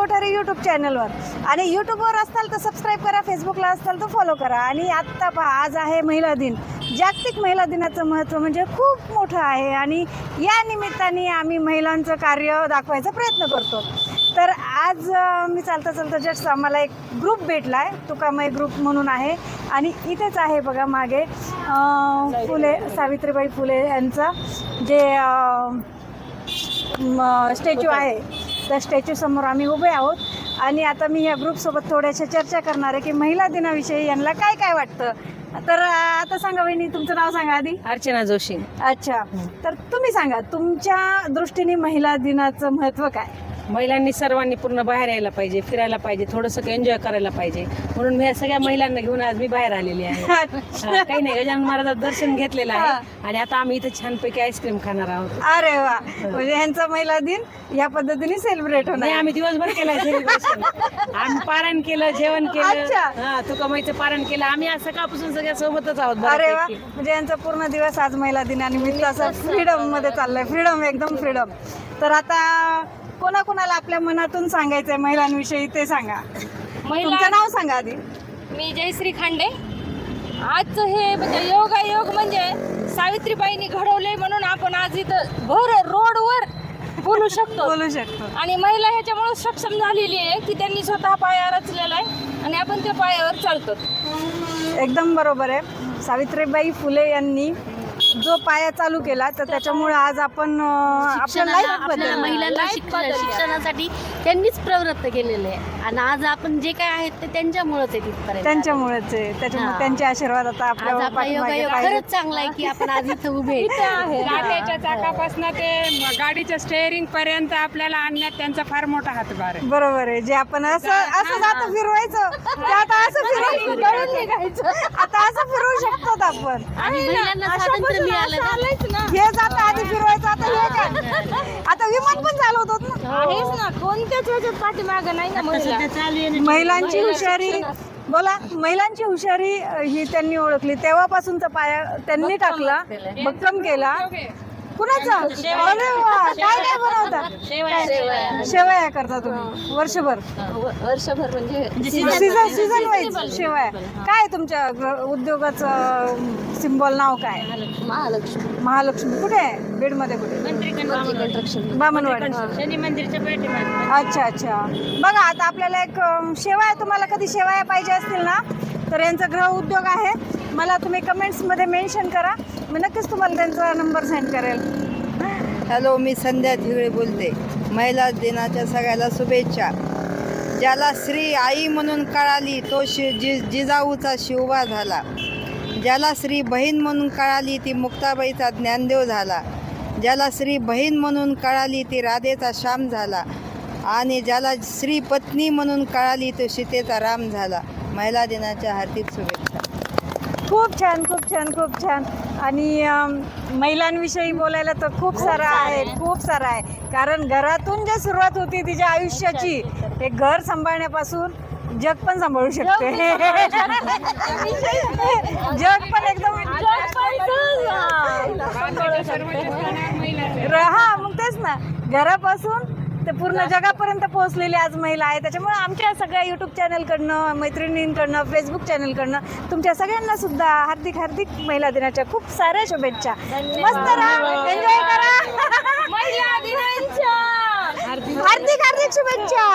Kothare YouTube चॅनलवर. आणि यूट्यूबवर असताल तर सबस्क्राईब करा, फेसबुकला असताल तर फॉलो करा. आणि आत्ता पहा, आज आहे महिला दिन. जागतिक महिला दिनाचं महत्त्व म्हणजे खूप मोठं आहे आणि या निमित्ताने आम्ही महिलांचं कार्य दाखवायचा प्रयत्न करतो. तर आज मी चालता चालता जस्ट आम्हाला एक ग्रुप भेटला आहे, तुकामय ग्रुप म्हणून आहे. आणि इथेच आहे बघा मागे फुले, सावित्रीबाई फुले यांचा जे स्टॅच्यू आहे, त्या स्टॅच्यूसमोर आम्ही उभे आहोत. आणि आता मी या ग्रुपसोबत थोड्याशा चर्चा करणार आहे की महिला दिनाविषयी यांना काय काय वाटतं. तर आता सांगा वहिनी, तुमचं नाव सांगा आधी. अर्चना जोशी. अच्छा, तर तुम्ही सांगा तुमच्या दृष्टीने महिला दिनाचं महत्त्व काय. महिलांनी सर्वांनी पूर्ण बाहेर यायला पाहिजे, फिरायला पाहिजे, थोडंसं एन्जॉय करायला पाहिजे, म्हणून मी सगळ्या महिलांना घेऊन आज मी बाहेर आलेली आहे. काही नाही, गजानन महाराजांचं दर्शन घेतलेलं आहे आणि आता आम्ही इथे छानपैकी आईस्क्रीम खाणार आहोत. अरे वा, म्हणजे ह्यांचा महिला दिन या पद्धतीने सेलिब्रेट होणार. आम्ही दिवसभर केलाय सेलिब्रेशन. आम्ही पारायण केलं, जेवण केलं, तुकामाईचं पारायण केलं. आम्ही आज सकाळपासून सगळ्या सोबतच आहोत. अरे वा, म्हणजे यांचा पूर्ण दिवस आज महिला दिनानिमित्त असं फ्रीडम मध्ये चाललंय. फ्रीडम, एकदम फ्रीडम. तर आता कोणाकोणाला आपल्या मनातून सांगायचंय महिलांविषयी ते सांगा. तुमचं नाव सांगा आधी. मी जयश्री खांडे. आजचं हे म्हणजे योगायोग म्हणजे सावित्रीबाईंनी घडवले म्हणून आपण आज इथं भर रोडवर बोलू शकतो. आणि महिला ह्याच्यामुळे सक्षम झालेली आहे की त्यांनी स्वतः पाया रचलेला आहे आणि आपण त्या पायावर चालतो. एकदम बरोबर आहे. सावित्रीबाई फुले यांनी जो पाया चालू केला तर त्याच्यामुळे आज आपण आपल्या लाईफ बद्दल, महिलांना शिक्षणासाठी त्यांनीच प्रवृत्त केलेले आहे. आणि आज आपण जे काय आहेत ते त्यांच्यामुळेच आहे तिथपर्यंत. त्यांच्यामुळेच आहे. त्याच्यामुळे त्यांचे आशीर्वाद आता आपल्या पाठीमागे पाहिजे. खरंच चांगला आहे की आपण आज इथं उभे आहे. गाड्याच्या चाकापासून ते गाडीच्या स्टेअरिंग पर्यंत आपल्याला आणण्यात त्यांचा फार मोठा हातभार आहे. बरोबर आहे. जे आपण असं जातं फिरवायचं ते आता असं निघायचं, आता असं फिरवू शकतो आपण. आणि महिलांना स्वातंत्र्य मिळालं ना. हे जातं आधी फिरवायचं, आता हे काय, आता विमान पण चालवतात ना. आहेच ना, कोणत्याच ह्याच्यात पाठीमागं नाही ना महिला. महिलांची हुशारी, बोला, महिलांची हुशारी ही त्यांनी ओळखली. तेव्हापासूनचा पाया त्यांनी टाकला, भक्कम केला. कुणाचा? अरे वा, काय काय बनवता? शेवया करता तुम्ही वर्षभर म्हणजे सीझन वाईज शेवया. काय तुमच्या उद्योगाचं सिम्बॉल नाव काय? महालक्ष्मी. कुठे आहे? बीडमध्ये कुठे? बामणवाडी. शनी मंदिरच्या पाठीमागे. अच्छा अच्छा. बघा, आता आपल्याला एक शेवया, तुम्हाला कधी शेवया पाहिजे असतील ना तर यांचा गृह उद्योग आहे. मला तुम्ही कमेंट्समध्ये मेन्शन करा, मी नक्कीच तुम्हाला त्यांचा नंबर सेंड करेल. हॅलो, मी संध्या धिगळे बोलते. महिला दिनाच्या सगळ्याला शुभेच्छा. ज्याला श्री आई म्हणून कळाली तो जिजाऊचा शिवबा झाला. ज्याला श्री बहीण म्हणून कळाली ती मुक्ताबाईचा ज्ञानदेव झाला. ज्याला श्री बहीण म्हणून कळाली ती राधेचा श्याम झाला. आणि ज्याला श्री पत्नी म्हणून कळाली तो सीतेचा राम झाला. महिला दिनाच्या हार्दिक शुभेच्छा. खूप छान, खूप छान, खूप छान. आणि महिलांविषयी बोलायला तर खूप सारं आहे, खूप सारं आहे. कारण घरातून जे सुरुवात होती तिच्या आयुष्याची, हे घर सांभाळण्यापासून जग पण सांभाळू शकते. जग पण एकदम हा, मग तेच ना, घरापासून ते पूर्ण जगापर्यंत पोहोचलेली आज महिला आहे. त्याच्यामुळे आमच्या सगळ्या यूट्यूब चॅनलकडनं, मैत्रिणींकडनं, फेसबुक चॅनलकडनं तुमच्या सगळ्यांना सुद्धा हार्दिक हार्दिक महिला दिनाच्या खूप साऱ्या शुभेच्छा. मस्त राहा, एन्जॉय करा. महिला दिनाच्या हार्दिक हार्दिक शुभेच्छा.